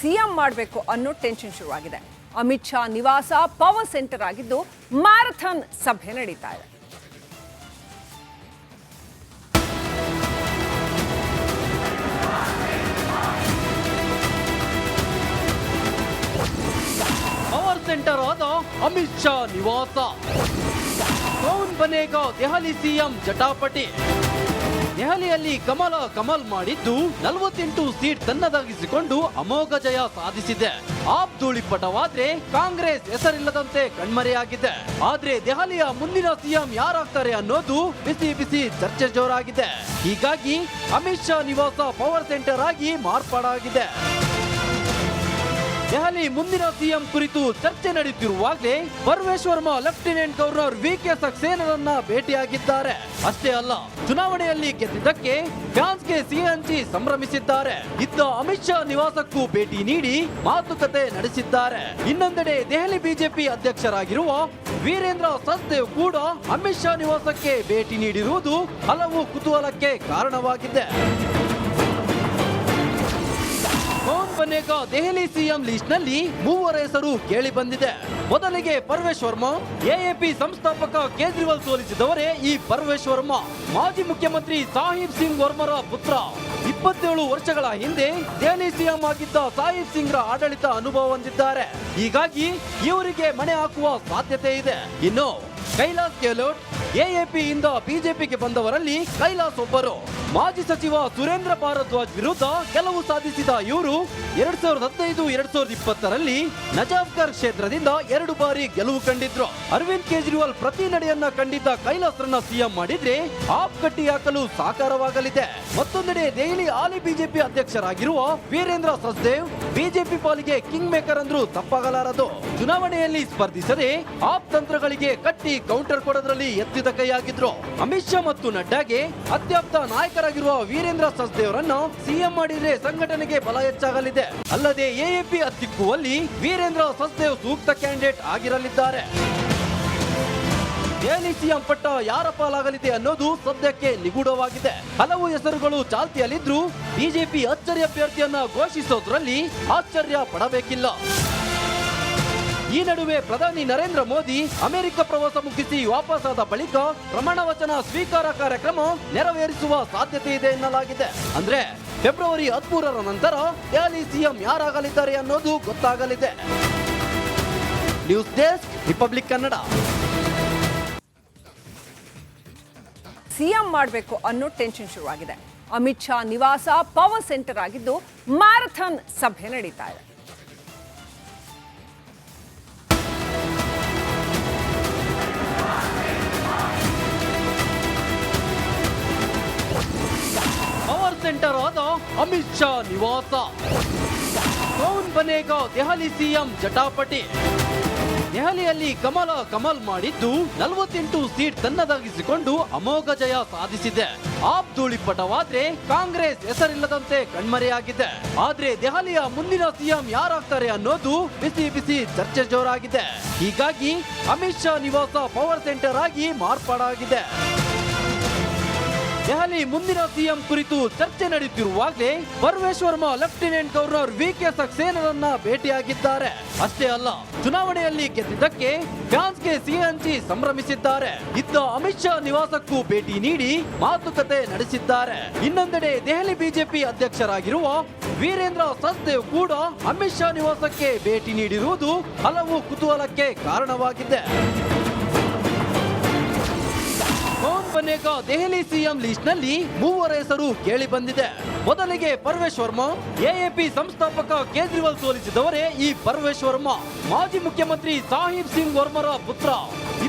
CM ಮಾಡಬೇಕು ಅನ್ನೋ tension ಶುರುವಾಗಿದೆ. ಅಮಿತ್ ಶಾ ನಿವಾಸ ಪವರ್ ಸೆಂಟರ್ ಆಗಿದ್ದು ಮ್ಯಾರಥಾನ್ ಸಭೆ ನಡೀತಾ ಇದೆ. ಪವರ್ ಸೆಂಟರ್ ಆದ ಅಮಿತ್ ಶಾ ನಿವಾಸ. ಕೌನ್ ಬನೇಗಾ ದೆಹಲಿ ಸಿಎಂ ಜಟಾಪಟಿ. ದೆಹಲಿಯಲ್ಲಿ ಕಮಲ್ ಮಾಡಿದ್ದು 48 ಸೀಟ್ ತನ್ನದಾಗಿಸಿಕೊಂಡು ಅಮೋಘ ಜಯ ಸಾಧಿಸಿದೆ. ಆಪ್ ಧೂಳಿಪಟವಾದ್ರೆ ಕಾಂಗ್ರೆಸ್ ಹೆಸರಿಲ್ಲದಂತೆ ಕಣ್ಮರೆಯಾಗಿದೆ. ಆದ್ರೆ ದೆಹಲಿಯ ಮುಂದಿನ ಸಿಎಂ ಯಾರಾಗ್ತಾರೆ ಅನ್ನೋದು ಬಿಸಿ ಚರ್ಚೆ ಜೋರಾಗಿದೆ. ಹೀಗಾಗಿ ಅಮಿತ್ ಶಾ ನಿವಾಸ ಪವರ್ ಸೆಂಟರ್ ಆಗಿ ಮಾರ್ಪಾಡಾಗಿದೆ. ದೆಹಲಿ ಮುಂದಿನ ಸಿಎಂ ಕುರಿತು ಚರ್ಚೆ ನಡೆಯುತ್ತಿರುವಾಗಲೇ Parvesh Verma lieutenant governor V K. ಸಕ್ಸೇನಾರನ್ನ ಭೇಟಿಯಾಗಿದ್ದಾರೆ. ಅಷ್ಟೇ ಅಲ್ಲ, ಚುನಾವಣೆಯಲ್ಲಿ ಗೆದ್ದಿದ್ದಕ್ಕೆ ಫ್ಯಾನ್ಸ್ಗೆ ಸಿಹಿ ಹಂಚಿ ಸಂಭ್ರಮಿಸಿದ್ದಾರೆ. ಇದ್ದ ಅಮಿತ್ ಶಾ ನಿವಾಸಕ್ಕೂ ಭೇಟಿ ನೀಡಿ ಮಾತುಕತೆ ನಡೆಸಿದ್ದಾರೆ. ಇನ್ನೊಂದೆಡೆ ದೆಹಲಿ ಬಿಜೆಪಿ ಅಧ್ಯಕ್ಷರಾಗಿರುವ ವೀರೇಂದ್ರ ಸಚ್ದೇವ್ ಕೂಡ ಅಮಿತ್ ಶಾ ನಿವಾಸಕ್ಕೆ ಭೇಟಿ ನೀಡಿರುವುದು ಹಲವು ಕುತೂಹಲಕ್ಕೆ ಕಾರಣವಾಗಿದೆ. ಕೌನ್ ಬನೇಗಾ ದೆಹಲಿ ಸಿಎಂ ಲಿಸ್ಟ್ ನಲ್ಲಿ 3 ಹೆಸರು ಕೇಳಿ ಬಂದಿದೆ. ಮೊದಲಿಗೆ ಪರ್ವೇಶ್ ವರ್ಮಾ. ಎಎಪಿ ಸಂಸ್ಥಾಪಕ ಕೇಜ್ರಿವಾಲ್ ಸೋಲಿಸಿದವರೇ ಈ ಪರ್ವೇಶ್ ವರ್ಮಾ. ಮಾಜಿ ಮುಖ್ಯಮಂತ್ರಿ ಸಾಹಿಬ್ ಸಿಂಗ್ ವರ್ಮರ ಪುತ್ರ. 27 ವರ್ಷಗಳ ಹಿಂದೆ ದೆಹಲಿ ಸಿಎಂ ಆಗಿದ್ದ ಸಾಹಿಬ್ ಸಿಂಗ್ರ ಆಡಳಿತ ಅನುಭವ ಹೊಂದಿದ್ದಾರೆ. ಹೀಗಾಗಿ ಇವರಿಗೆ ಮಣೆ ಹಾಕುವ ಸಾಧ್ಯತೆ ಇದೆ. ಇನ್ನು ಕೈಲಾಸ್ ಗೆಹ್ಲೋಟ್. ಎಎಪಿ ಇಂದ ಬಿಜೆಪಿಗೆ ಬಂದವರಲ್ಲಿ ಕೈಲಾಸ್ ಒಬ್ಬರು. ಮಾಜಿ ಸಚಿವ ಸುರೇಂದ್ರ ಭಾರದ್ವಾಜ್ ವಿರುದ್ಧ ಗೆಲುವು ಸಾಧಿಸಿದ ಇವರು 2015-2020ರಲ್ಲಿ ನಜಾಫ್ಗರ್ ಕ್ಷೇತ್ರದಿಂದ 2 ಬಾರಿ ಗೆಲುವು ಕಂಡಿದ್ರು. ಅರವಿಂದ್ ಕೇಜ್ರಿವಾಲ್ ಪ್ರತಿ ನಡೆಯನ್ನ ಕಂಡಿದ್ದ ಕೈಲಾಸ್ರನ್ನ ಸಿಎಂ ಮಾಡಿದ್ರೆ ಆಪ್ ಕಟ್ಟಿ ಹಾಕಲು ಸಾಕಾರವಾಗಲಿದೆ. ಮತ್ತೊಂದೆಡೆ ದೆಹಲಿ ಹಾಲಿ ಬಿಜೆಪಿ ಅಧ್ಯಕ್ಷರಾಗಿರುವ ವೀರೇಂದ್ರ ಸಚ್ದೇವ್ ಬಿಜೆಪಿ ಪಾಲಿಗೆ ಕಿಂಗ್ ಮೇಕರ್ ಅಂದ್ರೂ ತಪ್ಪಾಗಲಾರದು. ಚುನಾವಣೆಯಲ್ಲಿ ಸ್ಪರ್ಧಿಸದೆ ಆಪ್ ತಂತ್ರಗಳಿಗೆ ಕಟ್ಟಿ ಕೌಂಟರ್ ಕೊಡೋದ್ರಲ್ಲಿ ಎತ್ತಿದ ಕೈಯಾಗಿದ್ರು. ಅಮಿತ್ ಶಾ ಮತ್ತು ನಡ್ಡಾಗೆ ಅತ್ಯಪ್ತ ನಾಯಕರಾಗಿರುವ ವೀರೇಂದ್ರ ಸಚ್ದೇವ್ರನ್ನು ಸಿಎಂ ಮಾಡಿದ್ರೆ ಸಂಘಟನೆಗೆ ಬಲ ಹೆಚ್ಚಾಗಲಿದೆ. ಅಲ್ಲದೆ ಎಎಪಿ ಹತ್ತಿಕ್ಕುವಲ್ಲಿ ವೀರೇಂದ್ರ ಸಚ್ದೇವ್ ಸೂಕ್ತ ಕ್ಯಾಂಡಿಡೇಟ್ ಆಗಿರಲಿದ್ದಾರೆ. ದೆಹಲಿ ಸಿಎಂ ಪಟ್ಟ ಯಾರ ಪಾಲಾಗಲಿದೆ ಅನ್ನೋದು ಸದ್ಯಕ್ಕೆ ನಿಗೂಢವಾಗಿದೆ. ಹಲವು ಹೆಸರುಗಳು ಚಾಲ್ತಿಯಲ್ಲಿದ್ರು ಬಿಜೆಪಿ ಅಚ್ಚರಿ ಅಭ್ಯರ್ಥಿಯನ್ನ ಘೋಷಿಸೋದ್ರಲ್ಲಿ ಆಶ್ಚರ್ಯ ಪಡಬೇಕಿಲ್ಲ. ಈ ನಡುವೆ ಪ್ರಧಾನಿ ನರೇಂದ್ರ ಮೋದಿ ಅಮೆರಿಕ ಪ್ರವಾಸ ಮುಗಿಸಿ ವಾಪಸ್ಸಾದ ಬಳಿಕ ಪ್ರಮಾಣ ವಚನ ಸ್ವೀಕಾರ ಕಾರ್ಯಕ್ರಮ ನೆರವೇರಿಸುವ ಸಾಧ್ಯತೆ ಇದೆ ಎನ್ನಲಾಗಿದೆ. ಅಂದ್ರೆ ಫೆಬ್ರವರಿ 13ರ ನಂತರ ದೆಹಲಿ ಸಿಎಂ ಯಾರಾಗಲಿದ್ದಾರೆ ಅನ್ನೋದು ಗೊತ್ತಾಗಲಿದೆ. News desk, Republic Kannada. CM ಮಾಡಬೇಕು ಅನ್ನೋ ಟೆನ್ಷನ್ ಶುರುವಾಗಿದೆ. ಅಮಿತ್ ಶಾ ನಿವಾಸ ಪವರ್ ಸೆಂಟರ್ ಆಗಿದ್ದು ಮ್ಯಾರಥಾನ್ ಸಭೆ ನಡೀತಾ ಇದೆ. ಪವರ್ ಸೆಂಟರ್ ಆದ ಅಮಿತ್ ಶಾ ನಿವಾಸ. ಕೌನ್ ಬನೇಗಾ ದೆಹಲಿ ಸಿಎಂ ಜಟಾಪಟಿ. ದೆಹಲಿಯಲ್ಲಿ ಕಮಲ್ ಮಾಡಿದ್ದು 48 ಸೀಟ್ ತನ್ನದಾಗಿಸಿಕೊಂಡು ಅಮೋಘ ಜಯ ಸಾಧಿಸಿದೆ. ಆಪ್ ಧೂಳಿಪಟವಾದ್ರೆ ಕಾಂಗ್ರೆಸ್ ಹೆಸರಿಲ್ಲದಂತೆ ಕಣ್ಮರೆಯಾಗಿದೆ. ಆದ್ರೆ ದೆಹಲಿಯ ಮುಂದಿನ ಸಿಎಂ ಯಾರಾಗ್ತಾರೆ ಅನ್ನೋದು ಬಿಸಿ ಚರ್ಚೆ ಜೋರಾಗಿದೆ. ಹೀಗಾಗಿ ಅಮಿತ್ ಶಾ ನಿವಾಸ ಪವರ್ ಸೆಂಟರ್ ಆಗಿ ಮಾರ್ಪಾಡಾಗಿದೆ. ದೆಹಲಿ ಮುಂದಿನ ಸಿಎಂ ಕುರಿತು ಚರ್ಚೆ ನಡೆಯುತ್ತಿರುವಾಗಲೇ Parvesh Verma lieutenant governor V K. ಸಕ್ಸೇನಾರನ್ನ ಭೇಟಿಯಾಗಿದ್ದಾರೆ. ಅಷ್ಟೇ ಅಲ್ಲ, ಚುನಾವಣೆಯಲ್ಲಿ ಗೆದ್ದಿದ್ದಕ್ಕೆ ಫ್ಯಾನ್ಸ್ಗೆ ಸಿಹಿ ಹಂಚಿ ಸಂಭ್ರಮಿಸಿದ್ದಾರೆ. ಇದ್ದ ಅಮಿತ್ ಶಾ ನಿವಾಸಕ್ಕೂ ಭೇಟಿ ನೀಡಿ ಮಾತುಕತೆ ನಡೆಸಿದ್ದಾರೆ. ಇನ್ನೊಂದೆಡೆ ದೆಹಲಿ ಬಿಜೆಪಿ ಅಧ್ಯಕ್ಷರಾಗಿರುವ ವೀರೇಂದ್ರ ಸಚ್ದೇವ್ ಕೂಡ ಅಮಿತ್ ಶಾ ನಿವಾಸಕ್ಕೆ ಭೇಟಿ ನೀಡಿರುವುದು ಹಲವು ಕುತೂಹಲಕ್ಕೆ ಕಾರಣವಾಗಿದೆ. ಕೌನ್ ಬನೇಗಾ ದೆಹಲಿ ಸಿಎಂ ಲಿಸ್ಟ್ ನಲ್ಲಿ 3 ಹೆಸರು ಕೇಳಿ ಬಂದಿದೆ. ಮೊದಲಿಗೆ ಪರ್ವೇಶ್ ವರ್ಮಾ. ಎಎಪಿ ಸಂಸ್ಥಾಪಕ ಕೇಜ್ರಿವಾಲ್ ಸೋಲಿಸಿದವರೇ ಈ ಪರ್ವೇಶ್ ವರ್ಮಾ. ಮಾಜಿ ಮುಖ್ಯಮಂತ್ರಿ ಸಾಹಿಬ್ ಸಿಂಗ್ ವರ್ಮರ ಪುತ್ರ.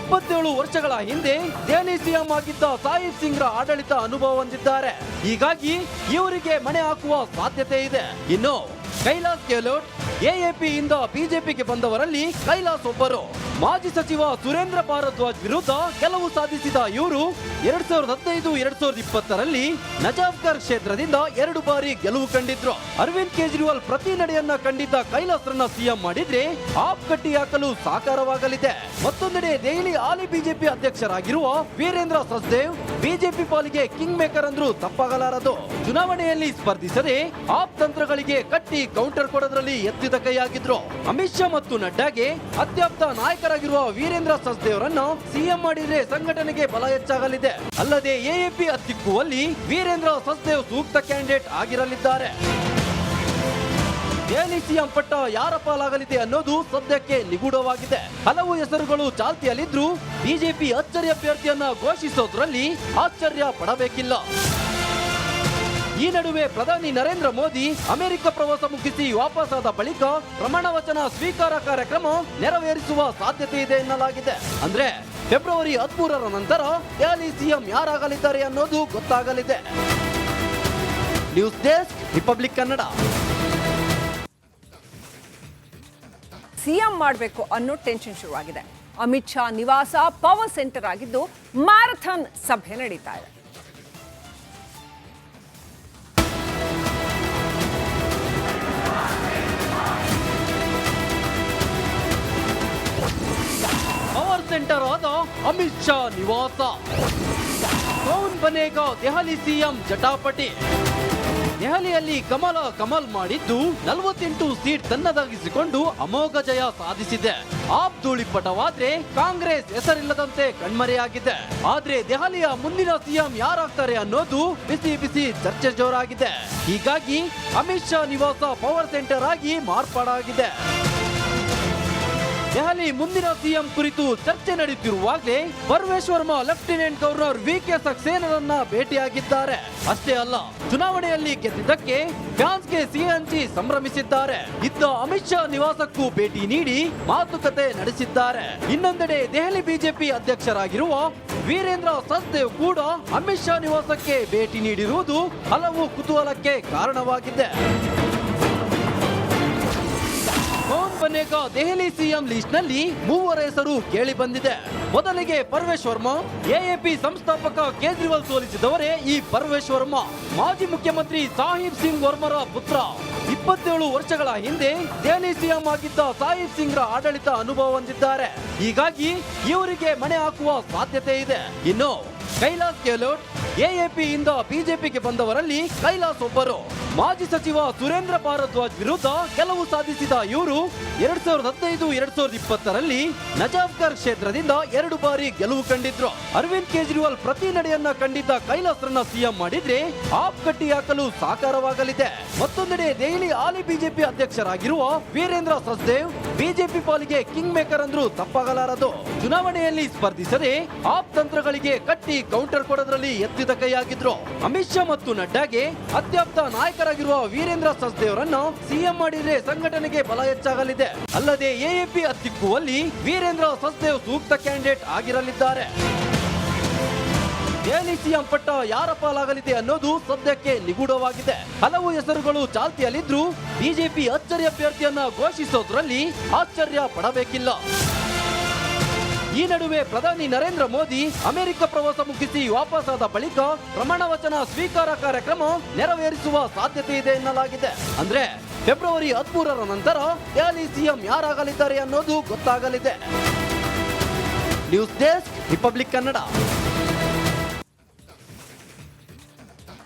27 ವರ್ಷಗಳ ಹಿಂದೆ ದೆಹಲಿ ಸಿಎಂ ಆಗಿದ್ದ ಸಾಹಿಬ್ ಸಿಂಗ್ರ ಆಡಳಿತ ಅನುಭವ ಹೊಂದಿದ್ದಾರೆ. ಹೀಗಾಗಿ ಇವರಿಗೆ ಮಣೆ ಹಾಕುವ ಸಾಧ್ಯತೆ ಇದೆ. ಇನ್ನು ಕೈಲಾಸ್ ಗೆಹ್ಲೋಟ್. ಎಎಪಿ ಇಂದ ಬಿಜೆಪಿಗೆ ಬಂದವರಲ್ಲಿ ಕೈಲಾಸ್ ಒಬ್ಬರು. ಮಾಜಿ ಸಚಿವ ಸುರೇಂದ್ರ ಭಾರದ್ವಾಜ್ ವಿರುದ್ಧ ಗೆಲುವು ಸಾಧಿಸಿದ ಇವರು 2015-2020ರಲ್ಲಿ ನಜಾಫ್ಗರ್ ಕ್ಷೇತ್ರದಿಂದ 2 ಬಾರಿ ಗೆಲುವು ಕಂಡಿದ್ರು. ಅರವಿಂದ್ ಕೇಜ್ರಿವಾಲ್ ಪ್ರತಿ ನಡೆಯನ್ನ ಕಂಡಿದ್ದ ಕೈಲಾಸ್ರನ್ನ ಸಿಎಂ ಮಾಡಿದ್ರೆ ಆಪ್ ಕಟ್ಟಿ ಹಾಕಲು ಸಾಕಾರವಾಗಲಿದೆ. ಮತ್ತೊಂದೆಡೆ ದೆಹಲಿ ಹಾಲಿ ಬಿಜೆಪಿ ಅಧ್ಯಕ್ಷರಾಗಿರುವ ವೀರೇಂದ್ರ ಸಚ್ದೇವ್ ಬಿಜೆಪಿ ಪಾಲಿಗೆ ಕಿಂಗ್ ಮೇಕರ್ ಅಂದ್ರೂ ತಪ್ಪಾಗಲಾರದು. ಚುನಾವಣೆಯಲ್ಲಿ ಸ್ಪರ್ಧಿಸದೆ ಆಪ್ ತಂತ್ರಗಳಿಗೆ ಕಟ್ಟಿ ಕೌಂಟರ್ ಕೊಡೋದ್ರಲ್ಲಿ ಎತ್ತಿದ ಕೈಯಾಗಿದ್ರು. ಅಮಿತ್ ಶಾ ಮತ್ತು ನಡ್ಡಾಗೆ ಅತ್ಯಪ್ತ ನಾಯಕರಾಗಿರುವ ವೀರೇಂದ್ರ ಸಚ್ದೇವ್ರನ್ನು ಸಿಎಂ ಮಾಡಿದ್ರೆ ಸಂಘಟನೆಗೆ ಬಲ ಹೆಚ್ಚಾಗಲಿದೆ. ಅಲ್ಲದೆ ಎಎಪಿ ಹತ್ತಿಕ್ಕುವಲ್ಲಿ ವೀರೇಂದ್ರ ಸಚ್ದೇವ್ ಸೂಕ್ತ ಕ್ಯಾಂಡಿಡೇಟ್ ಆಗಿರಲಿದ್ದಾರೆ. ದೆಹಲಿ ಸಿಎಂ ಪಟ್ಟ ಯಾರ ಪಾಲಾಗಲಿದೆ ಅನ್ನೋದು ಸದ್ಯಕ್ಕೆ ನಿಗೂಢವಾಗಿದೆ. ಹಲವು ಹೆಸರುಗಳು ಚಾಲ್ತಿಯಲ್ಲಿದ್ರೂ ಬಿಜೆಪಿ ಅಚ್ಚರಿ ಅಭ್ಯರ್ಥಿಯನ್ನ ಘೋಷಿಸೋದ್ರಲ್ಲಿ ಆಶ್ಚರ್ಯ ಪಡಬೇಕಿಲ್ಲ. ಈ ನಡುವೆ ಪ್ರಧಾನಿ ನರೇಂದ್ರ ಮೋದಿ ಅಮೆರಿಕ ಪ್ರವಾಸ ಮುಗಿಸಿ ವಾಪಸ್ಸಾದ ಬಳಿಕ ಪ್ರಮಾಣ ವಚನ ಸ್ವೀಕಾರ ಕಾರ್ಯಕ್ರಮ ನೆರವೇರಿಸುವ ಸಾಧ್ಯತೆ ಇದೆ ಎನ್ನಲಾಗಿದೆ. ಅಂದ್ರೆ ಫೆಬ್ರವರಿ 13ರ ನಂತರ ದೆಹಲಿ ಸಿಎಂ ಯಾರಾಗಲಿದ್ದಾರೆ ಅನ್ನೋದು ಗೊತ್ತಾಗಲಿದೆ. News desk, Republic Kannada. CM ಮಾಡಬೇಕು ಅನ್ನೋ ಟೆನ್ಷನ್ ಶುರುವಾಗಿದೆ. ಅಮಿತ್ ಶಾ ನಿವಾಸ ಪವರ್ ಸೆಂಟರ್ ಆಗಿದ್ದು ಮ್ಯಾರಥಾನ್ ಸಭೆ ನಡೀತಾ ಇದೆ. ಪವರ್ ಸೆಂಟರ್ ಆದ ಅಮಿತ್ ಶಾ ನಿವಾಸ. ಕೌನ್ ಬನೇಗಾ ದೆಹಲಿ ಸಿಎಂ ಜಟಾಪಟಿ. ದೆಹಲಿಯಲ್ಲಿ ಕಮಲ್ ಮಾಡಿದ್ದು 48 ಸೀಟ್ ತನ್ನದಾಗಿಸಿಕೊಂಡು ಅಮೋಘ ಜಯ ಸಾಧಿಸಿದೆ. ಆಪ್ ಧೂಳಿಪಟವಾದ್ರೆ ಕಾಂಗ್ರೆಸ್ ಹೆಸರಿಲ್ಲದಂತೆ ಕಣ್ಮರೆಯಾಗಿದೆ. ಆದ್ರೆ ದೆಹಲಿಯ ಮುಂದಿನ ಸಿಎಂ ಯಾರಾಗ್ತಾರೆ ಅನ್ನೋದು ಬಿಸಿ ಬಿಸಿ ಚರ್ಚೆ ಜೋರಾಗಿದೆ. ಹೀಗಾಗಿ ಅಮಿತ್ ಶಾ ನಿವಾಸ ಪವರ್ ಸೆಂಟರ್ ಆಗಿ ಮಾರ್ಪಾಡಾಗಿದೆ. ದೆಹಲಿ ಮುಂದಿನ ಸಿಎಂ ಕುರಿತು ಚರ್ಚೆ ನಡೆಯುತ್ತಿರುವಾಗಲೇ Parvesh Verma lieutenant governor V K. ಸಕ್ಸೇನಾರನ್ನ ಭೇಟಿಯಾಗಿದ್ದಾರೆ. ಅಷ್ಟೇ ಅಲ್ಲ, ಚುನಾವಣೆಯಲ್ಲಿ ಗೆದ್ದಿದ್ದಕ್ಕೆ ಫ್ಯಾನ್ಸ್ಗೆ ಸಿಹಿ ಹಂಚಿ ಸಂಭ್ರಮಿಸಿದ್ದಾರೆ. ಇದ್ದ ಅಮಿತ್ ಶಾ ನಿವಾಸಕ್ಕೂ ಭೇಟಿ ನೀಡಿ ಮಾತುಕತೆ ನಡೆಸಿದ್ದಾರೆ. ಇನ್ನೊಂದೆಡೆ ದೆಹಲಿ ಬಿಜೆಪಿ ಅಧ್ಯಕ್ಷರಾಗಿರುವ ವೀರೇಂದ್ರ ಸಚ್ದೇವ್ ಕೂಡ ಅಮಿತ್ ಶಾ ನಿವಾಸಕ್ಕೆ ಭೇಟಿ ನೀಡಿರುವುದು ಹಲವು ಕುತೂಹಲಕ್ಕೆ ಕಾರಣವಾಗಿದೆ. ಕೌನ್ ಬನೇಗಾ ದೆಹಲಿ ಸಿಎಂ ಲಿಸ್ಟ್ ನಲ್ಲಿ 3 ಹೆಸರು ಕೇಳಿ ಬಂದಿದೆ. ಮೊದಲಿಗೆ ಪರ್ವೇಶ್ ವರ್ಮಾ. ಎಎಪಿ ಸಂಸ್ಥಾಪಕ ಕೇಜ್ರಿವಾಲ್ ಸೋಲಿಸಿದವರೇ ಈ ಪರ್ವೇಶ್ ವರ್ಮಾ. ಮಾಜಿ ಮುಖ್ಯಮಂತ್ರಿ ಸಾಹಿಬ್ ಸಿಂಗ್ ವರ್ಮರ ಪುತ್ರ. 27 ವರ್ಷಗಳ ಹಿಂದೆ ದೆಹಲಿ ಸಿಎಂ ಆಗಿದ್ದ ಸಾಹಿಬ್ ಸಿಂಗ್ರ ಆಡಳಿತ ಅನುಭವ ಹೊಂದಿದ್ದಾರೆ. ಹೀಗಾಗಿ ಇವರಿಗೆ ಮಣೆ ಹಾಕುವ ಸಾಧ್ಯತೆ ಇದೆ. ಇನ್ನು ಕೈಲಾಸ್ ಗೆಹ್ಲೋಟ್. ಎಎಪಿ ಇಂದ ಬಿಜೆಪಿಗೆ ಬಂದವರಲ್ಲಿ ಕೈಲಾಸ್ ಒಬ್ಬರು. ಮಾಜಿ ಸಚಿವ ಸುರೇಂದ್ರ ಭಾರದ್ವಾಜ್ ವಿರುದ್ಧ ಗೆಲುವು ಸಾಧಿಸಿದ ಇವರು 2015-2020ರಲ್ಲಿ ನಜಾಫ್ಗರ್ ಕ್ಷೇತ್ರದಿಂದ 2 ಬಾರಿ ಗೆಲುವು ಕಂಡಿದ್ರು. ಅರವಿಂದ್ ಕೇಜ್ರಿವಾಲ್ ಪ್ರತಿ ನಡೆಯನ್ನ ಕಂಡಿದ್ದ ಕೈಲಾಸ್ರನ್ನ ಸಿಎಂ ಮಾಡಿದ್ರೆ ಆಪ್ ಕಟ್ಟಿ ಹಾಕಲು ಸಾಕಾರವಾಗಲಿದೆ. ಮತ್ತೊಂದೆಡೆ ದೆಹಲಿ ಹಾಲಿ ಬಿಜೆಪಿ ಅಧ್ಯಕ್ಷರಾಗಿರುವ ವೀರೇಂದ್ರ ಸಚ್ದೇವ್ ಬಿಜೆಪಿ ಪಾಲಿಗೆ ಕಿಂಗ್ ಮೇಕರ್ ಅಂದ್ರೂ ತಪ್ಪಾಗಲಾರದು. ಚುನಾವಣೆಯಲ್ಲಿ ಸ್ಪರ್ಧಿಸದೆ ಆಪ್ ತಂತ್ರಗಳಿಗೆ ಕಟ್ಟಿ ಕೌಂಟರ್ ಕೊಡೋದ್ರಲ್ಲಿ ಎತ್ತಿದ ಕೈಯಾಗಿದ್ರು. ಅಮಿತ್ ಶಾ ಮತ್ತು ನಡ್ಡಾಗೆ ಅತ್ಯಪ್ತ ನಾಯಕರಾಗಿರುವ ವೀರೇಂದ್ರ ಸಚ್ದೇವ್ರನ್ನು ಸಿಎಂ ಮಾಡಿದ್ರೆ ಸಂಘಟನೆಗೆ ಬಲ ಹೆಚ್ಚಾಗಲಿದೆ. ಅಲ್ಲದೆ ಎಎಪಿ ಹತ್ತಿಕ್ಕುವಲ್ಲಿ ವೀರೇಂದ್ರ ಸಚ್ದೇವ್ ಸೂಕ್ತ ಕ್ಯಾಂಡಿಡೇಟ್ ಆಗಿರಲಿದ್ದಾರೆ. ದೆಹಲಿ ಸಿಎಂ ಪಟ್ಟ ಯಾರ ಪಾಲಾಗಲಿದೆ ಅನ್ನೋದು ಸದ್ಯಕ್ಕೆ ನಿಗೂಢವಾಗಿದೆ. ಹಲವು ಹೆಸರುಗಳು ಚಾಲ್ತಿಯಲ್ಲಿದ್ರೂ ಬಿಜೆಪಿ ಅಚ್ಚರಿ ಅಭ್ಯರ್ಥಿಯನ್ನ ಘೋಷಿಸೋದ್ರಲ್ಲಿ ಆಶ್ಚರ್ಯ ಪಡಬೇಕಿಲ್ಲ. ಈ ನಡುವೆ ಪ್ರಧಾನಿ ನರೇಂದ್ರ ಮೋದಿ ಅಮೆರಿಕ ಪ್ರವಾಸ ಮುಗಿಸಿ ವಾಪಸ್ಸಾದ ಬಳಿಕ ಪ್ರಮಾಣ ವಚನ ಸ್ವೀಕಾರ ಕಾರ್ಯಕ್ರಮ ನೆರವೇರಿಸುವ ಸಾಧ್ಯತೆ ಇದೆ ಎನ್ನಲಾಗಿದೆ. ಅಂದ್ರೆ ಫೆಬ್ರವರಿ 13ರ ನಂತರ ದೆಹಲಿ ಸಿಎಂ ಯಾರಾಗಲಿದ್ದಾರೆ ಅನ್ನೋದು ಗೊತ್ತಾಗಲಿದೆ. News desk, Republic Kannada.